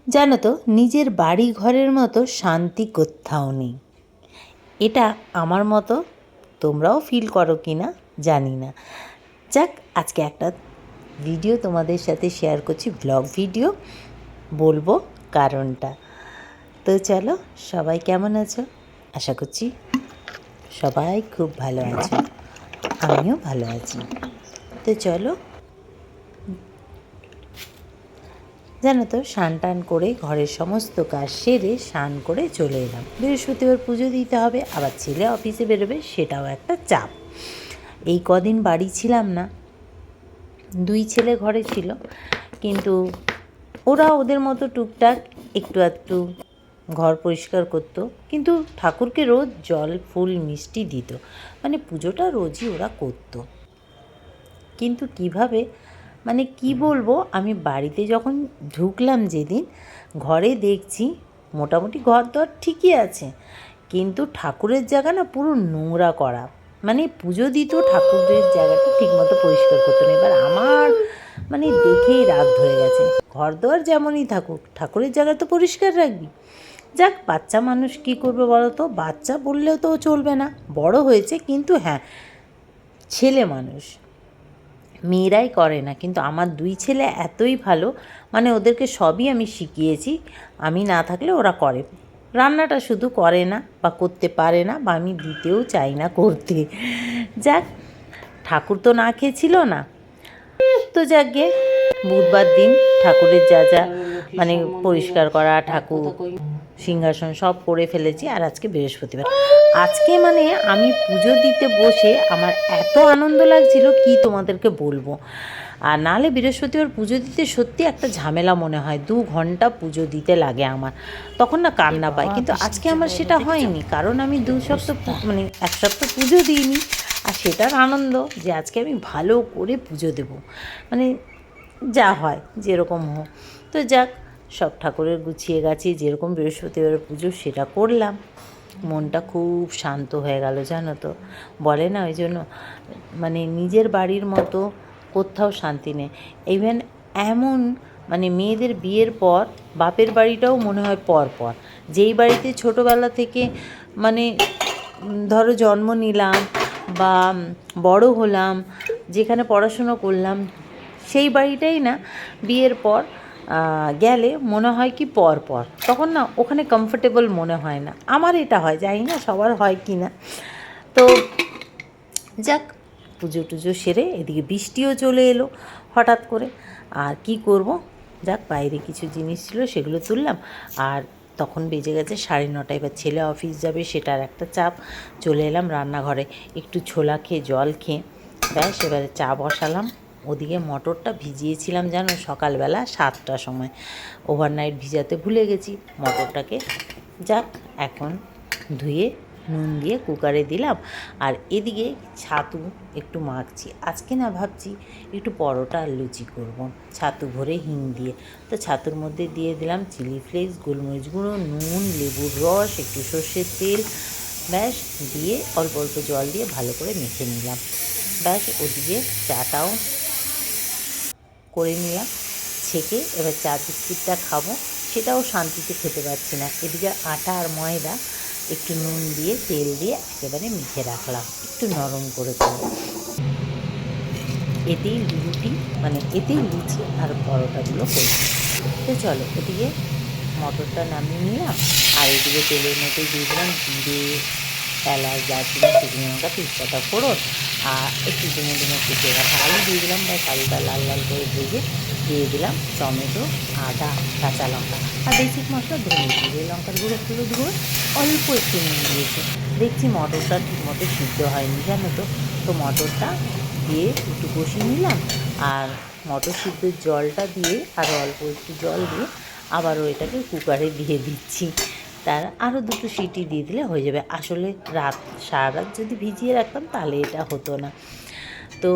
জানো তো, নিজের বাড়ি ঘরের মতো শান্তি কোথাও নেই। এটা আমার মতো তোমরাও ফিল করো কি না জানি না। যাক, আজকে একটা ভিডিও তোমাদের সাথে শেয়ার করছি, ব্লগ ভিডিও, বলবো কারণটা। তো চলো, সবাই কেমন আছো? আশা করছি সবাই খুব ভালো আছো, আমিও ভালো আছি। তো চলো, জানো তো, স্নান টান করে ঘরের সমস্ত কাজ সেরে স্নান করে চলে এলাম। বৃহস্পতিবার পুজো দিতে হবে, আবার ছেলে অফিসে বেরোবে, সেটাও একটা চাপ। এই কদিন বাড়ি ছিলাম না, দুই ছেলে ঘরে ছিল, কিন্তু ওরা ওদের মতো টুকটাক একটু আধটু ঘর পরিষ্কার করতো, কিন্তু ঠাকুরকে রোজ জল ফুল মিষ্টি দিত, মানে পুজোটা রোজই ওরা করতো। কিন্তু কিভাবে, মানে কি বলবো, আমি বাড়িতে যখন ঢুকলাম যেদিন, ঘরে দেখছি মোটামুটি ঘর দর ঠিকই আছে, কিন্তু ঠাকুরের জায়গা না পুরো নোংরা করা। মানে পুজো দিত, ঠাকুরের জায়গাটা ঠিকমতো পরিষ্কার করতো না। এবার আমার মানে দেখেই রাগ ধরে গেছে, ঘর দর যেমনই থাকুক, ঠাকুরের জায়গা তো পরিষ্কার রাখবি। যাক, বাচ্চা মানুষ কী করবে বলো তো, বাচ্চা বললেও তো চলবে না, বড় হয়েছে, কিন্তু হ্যাঁ, ছেলে মানুষ, মেয়েরাই করে না। কিন্তু আমার দুই ছেলে এতই ভালো, মানে ওদেরকে সবই আমি শিখিয়েছি, আমি না থাকলে ওরা করে। রান্নাটা শুধু করে না বা করতে পারে না, বা আমি দিতেও চাই না করতে। যাক, ঠাকুর তো না খেয়েছিল না, তো যাক গে, বুধবার দিন ঠাকুরের যা যা মানে পরিষ্কার করা, ঠাকুর সিংহাসন সব করে ফেলেছি। আর আজকে বৃহস্পতিবার, আজকে মানে আমি পুজো দিতে বসে আমার এত আনন্দ লাগছিল কি তোমাদেরকে বলবো। আর নাহলে বৃহস্পতিবার পুজো দিতে সত্যি একটা ঝামেলা মনে হয়, 2 ঘন্টা পুজো দিতে লাগে আমার, তখন না কান্না পায়। কিন্তু আজকে আমার সেটা হয়নি, কারণ আমি 2 সপ্তাহ মানে 1 সপ্তাহ পুজো দিইনি। আর সেটার আনন্দ যে আজকে আমি ভালো করে পুজো দেব, মানে যা হয় যেরকম হোক। তো যাক, সব ঠাকুরের গুছিয়ে গেছি, যেরকম বৃহস্পতিবার পুজো সেটা করলাম, মনটা খুব শান্ত হয়ে গেল। জানো তো, বলে না ওই জন্য, মানে নিজের বাড়ির মতো কোথাও শান্তি নেই। ইভেন এমন, মানে মেয়েদের বিয়ের পর বাপের বাড়িটাও মনে হয় পর পর। যেই বাড়িতে ছোটোবেলা থেকে মানে ধরো জন্ম নিলাম বা বড় হলাম, যেখানে পড়াশুনো করলাম, সেই বাড়িটাই না বিয়ের পর গেলে মনে হয় কি পর পর, তখন না ওখানে কমফোর্টেবল মনে হয় না। আমার এটা হয়, জানি না সবার হয় কি না। তো যাক, পুজো টুজো সেরে এদিকে বৃষ্টিও চলে এলো হঠাৎ করে। আর কি করব, যাক, বাইরে কিছু জিনিস ছিল সেগুলো তুললাম। আর তখন বেজে গেছে 9:30, এবার ছেলে অফিস যাবে, সেটার একটা চাপ। চলে এলাম রান্নাঘরে, একটু ছোলা খেয়ে জল খেয়ে ব্যাস এবারে চা বসালাম। ওদিকে মটরটা ভিজিয়েছিলাম জানো, সকালবেলা 7টার সময়, ওভারনাইট ভিজাতে ভুলে গেছি মটরটাকে। যাক, এখন ধুয়ে নুন দিয়ে কুকারে দিলাম। আর এদিকে ছাতু একটু মাখছি, আজকে না ভাবছি একটু পরোটা আর লুচি করব, ছাতু ভরে হিং দিয়ে। তো ছাতুর মধ্যে দিয়ে দিলাম চিলি ফ্লেক্স, গোলমরিচ গুঁড়ো, নুন, লেবুর রস, একটু সর্ষের তেল, ব্যাস দিয়ে অল্প অল্প জল দিয়ে ভালো করে মেখে নিলাম। ব্যাস ওদিকে চাটাও করে নিলাম ছেঁকে। এবার চা বিস্কিটটা খাবো, সেটাও শান্তিতে খেতে পারছি না। এদিকে আটা আর ময়দা একটু নুন দিয়ে তেল দিয়ে একেবারে মেখে রাখলাম, একটু নরম করে করে। এতেই রুটি, মানে এতেই লুচি আর পরোটাগুলো করব। তো চলো, এদিকে মটরটা নামিয়ে নিলাম, আর এদিকে তেলের মধ্যে দিয়ে দিলাম জিরে, এলাচ, দারচিনি, শুকনো লঙ্কা, তেজপাতা ফোড়ন, আর একটু ডুমো ডুমো কুচিয়ে রাখা আলু দিয়ে দিলাম, বা আলুটা লাল লাল করে ভেজে দিয়ে দিলাম টমেটো, আদা, কাঁচা লঙ্কা, আর বেসিক মশলা ধনে জিরে, লঙ্কার গুঁড়ো, হলুদ গুঁড়ো, অল্প একটু নুন দিয়েছি। দেখছি মটরটা ঠিকমতো সিদ্ধ হয়নি জানো তো, তো মটরটা দিয়ে একটু কষিয়ে নিলাম, আর মটর সিদ্ধর জলটা দিয়ে আরও অল্প একটু জল দিয়ে আবারও এটাকে কুকারে দিয়ে দিচ্ছি। তার আরও 2টো সিটি দিয়ে দিলে হয়ে যাবে। আসলে সারা রাত যদি ভিজিয়ে রাখতাম তাহলে এটা হতো না। তো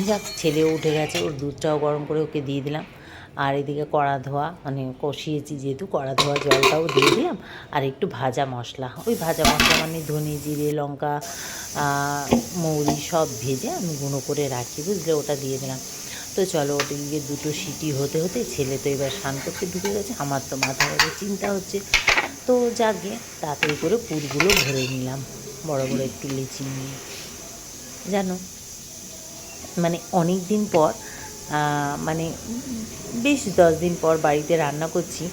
যাক, ছেলেও উঠে গেছে, ওর দুধটাও গরম করে ওকে দিয়ে দিলাম। আর এদিকে কড়া ধোয়া, মানে কষিয়েছি যেহেতু, কড়া ধোয়া জলটাও দিয়ে দিলাম। আর একটু ভাজা মশলা, ওই ভাজা মশলা মানে ধনে, জিরে, লঙ্কা, মৌরি সব ভেজে আমি গুঁড়ো করে রাখি, বুঝলে, ওটা দিয়ে দিলাম। তো চলো ওদিকে দুটো সিটি হতে হতে ছেলে তো এবার স্নান করতে ঢুকে গেছে, আমার তো মাথা ব্যথা চিন্তা হচ্ছে। তো যাকে তাড়াতাড়ি করে পুরগুলো ভরে নিলাম, বড় বড় একটু লিচি নিয়ে। জানো মানে অনেক দিন পর, মানে বেশ 10 দিন পর বাড়িতে রান্না করছি।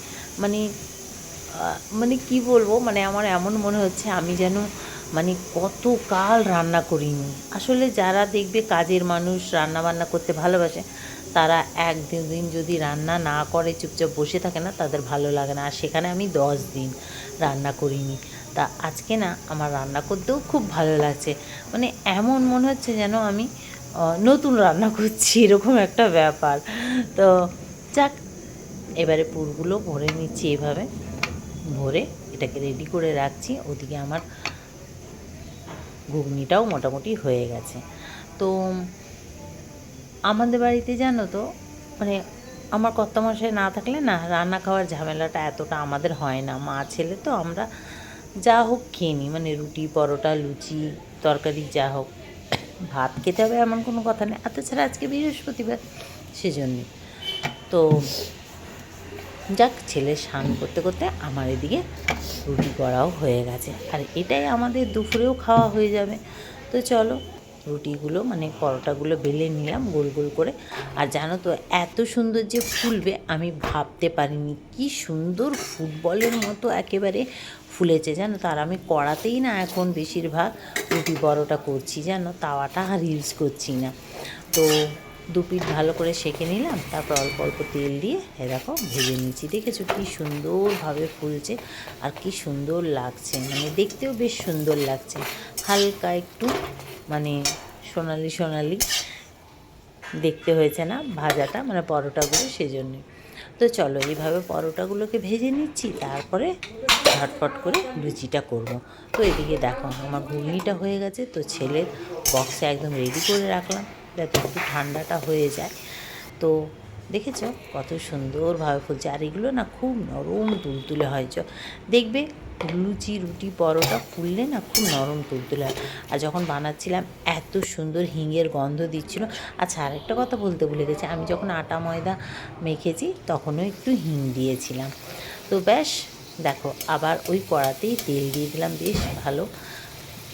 মানে মানে কি বলবো, মানে আমার এমন মনে হচ্ছে আমি যেন মানে কত কাল রান্না করিনি। আসলে যারা দেখবে কাজের মানুষ, রান্না বান্না করতে ভালোবাসে, তারা 1-2 দিন যদি রান্না না করে চুপচাপ বসে থাকে না, তাদের ভালো লাগে না। আর সেখানে আমি 10 দিন রান্না করিনি। তা আজকে না আমার রান্না করতেও খুব ভালো লাগছে। মানে এমন মনে হচ্ছে যেন আমি নতুন রান্না করছি, এরকম একটা ব্যাপার। তো যাক, এবারে পুরগুলো ভরে নিচ্ছি এভাবে, ভরে এটাকে রেডি করে রাখছি। ওদিকে আমার ঘুগনিটাও মোটামুটি হয়ে গেছে। তো আমাদের বাড়িতে জানো তো, মানে আমার কর্তামশাই না থাকলে না রান্না খাওয়ার ঝামেলাটা এতটা আমাদের হয় না। মা ছেলে তো আমরা যা হোক খেয়ে নিই, মানে রুটি, পরোটা, লুচি, তরকারি যা হোক। ভাত খেতে হবে এমন কোনো কথা নেই, আর তাছাড়া আজকে বৃহস্পতিবার সেজন্যে। তো যাক, ছেলে স্নান করতে করতে আমার এদিকে রুটি করাও হয়ে গেছে, আর এটাই আমাদের দুপুরেও খাওয়া হয়ে যাবে। তো চলো রুটিগুলো মানে পরোটাগুলো বেলে নিলাম গোল গোল করে। আর জানো তো এত সুন্দর যে ফুলবে আমি ভাবতে পারিনি, কি সুন্দর ফুটবলের মতো একেবারে ফুলেছে জানো তো। আর আমি কড়াতেই না এখন বেশিরভাগ রুটি পরোটা করছি, জানো, তাওয়াটা আর ইউজ করছি না। তো দুপিঠ ভালো করে সেঁকে নিলাম, তারপর অল্প অল্প তেল দিয়ে দেখো ভেজে নিচ্ছি। দেখেছো কী সুন্দরভাবে ফুলছে আর কি সুন্দর লাগছে, মানে দেখতেও বেশ সুন্দর লাগছে। হালকা একটু মানে সোনালি সোনালি দেখতে হয়েছে না ভাজাটা, মানে পরোটাগুলো, সেজন্যে। তো চলো এইভাবে পরোটাগুলোকে ভেজে নিচ্ছি, তারপরে ঝটপট করে লুচিটা করব। তো এদিকে দেখো আমার ঘুগনিটা হয়ে গেছে, তো ছেলের বক্সে একদম রেডি করে রাখলাম যাতে একটু ঠান্ডাটা হয়ে যায়। তো দেখেছো কত সুন্দরভাবে ফুলছে, আর এগুলো না খুব নরম তুলতুলে হয়। দেখবে লুচি, রুটি, পরোটা ফুললে না খুব নরম তুলতুলে হয়। আর যখন বানাচ্ছিলাম এত সুন্দর হিঙের গন্ধ দিচ্ছিলো। আচ্ছা, আরেকটা কথা বলতে ভুলে গেছি, আমি যখন আটা ময়দা মেখেছি তখনও একটু হিং দিয়েছিলাম। তো ব্যাস দেখো, আবার ওই কড়াতেই তেল দিয়ে দিলাম বেশ ভালো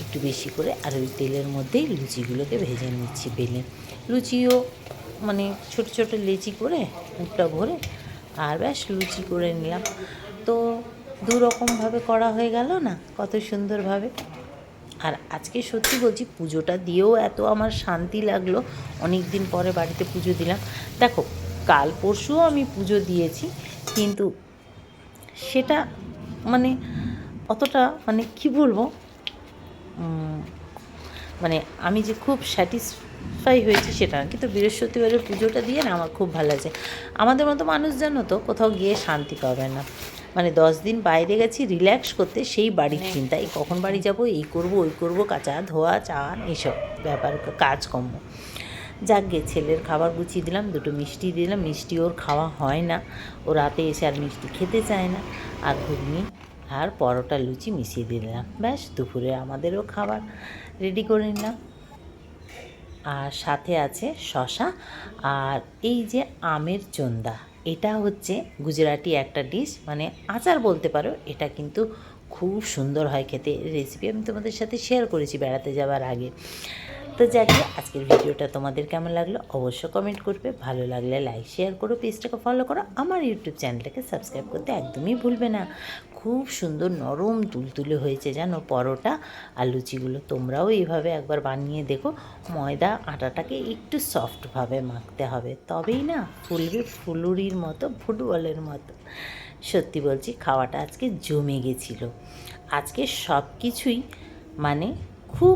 একটু বেশি করে, আর ওই তেলের মধ্যেই লুচিগুলোকে ভেজে নিচ্ছি বেলে। লুচিও মানে ছোট ছোট লেচি করে পুরটা ভরে, আর ব্যাস লুচি করে নিলাম। তো দুরকমভাবে করা হয়ে গেল না, কত সুন্দরভাবে। আর আজকে সত্যি বলছি পুজোটা দিয়েও এত আমার শান্তি লাগলো। অনেক দিন পরে বাড়িতে পুজো দিলাম। দেখো কাল পরশুও আমি পুজো দিয়েছি, কিন্তু সেটা মানে অতটা মানে কী বলবো, মানে আমি যে খুব স্যাটিসফাই হয়েছি সেটা না। কিন্তু বৃহস্পতিবারের পুজোটা দিয়ে না আমার খুব ভালো লাগছে। আমাদের মতো মানুষ জানো তো কোথাও গিয়ে শান্তি পাবে না, মানে 10 দিন বাইরে গেছি রিল্যাক্স করতে, সেই বাড়ির চিন্তায় কখন বাড়ি যাব, এই করব ওই করব, কাচা ধোয়া চান এইসব ব্যাপার কাজকর্ম। যাক গে, ছেলের খাবার গুছিয়ে দিলাম, দুটো মিষ্টি দিলাম, মিষ্টি ওর খাওয়া হয় না, ও রাতে এসে আর মিষ্টি খেতে চায় না। আর ঘুগনি আর পরোটা লুচি মিশিয়ে দিলাম, ব্যাস দুপুরে আমাদেরও খাবার রেডি করে নিলাম। আর সাথে আছে শশা আর এই যে আমের চোন্দা, এটা হচ্ছে গুজরাটি একটা ডিশ, মানে আচার বলতে পারো। এটা কিন্তু খুব সুন্দর হয় খেতে। রেসিপি আমি তোমাদের সাথে শেয়ার করেছি বেড়াতে যাওয়ার আগে। তো যাকে আজকের ভিডিওটা তোমাদের কেমন লাগলো অবশ্য কমেন্ট করবে, ভালো লাগলে লাইক শেয়ার করো, পেজটাকে ফলো করো, আমার ইউটিউব চ্যানেলটাকে সাবস্ক্রাইব করতে একদমই ভুলবে না। খুব সুন্দর নরম তুলতুলে হয়েছে জানো পরোটা আর লুচিগুলো। তোমরাও এইভাবে একবার বানিয়ে দেখো। ময়দা আটাটাকে একটু সফটভাবে মাখতে হবে, তবেই না ফুলবে ফুলুরির মতো, ফুটবলের মতো। সত্যি বলছি খাওয়াটা আজকে জমে গেছিলো। আজকে সব কিছুই মানে খুব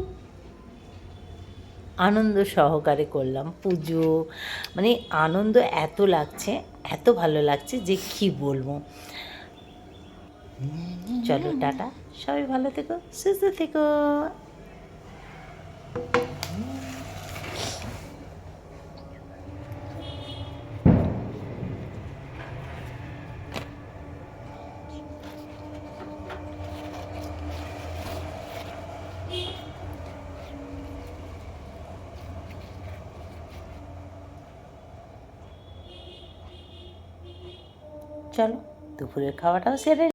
আনন্দ সহকারে করলাম পুজো, মানে আনন্দ এত লাগছে, এত ভালো লাগছে যে কি বলবো। চলো টাটা, সবাই ভালো থেকো, সুস্থ থেকো। চলো দুপুরের খাওয়াটাও সেরে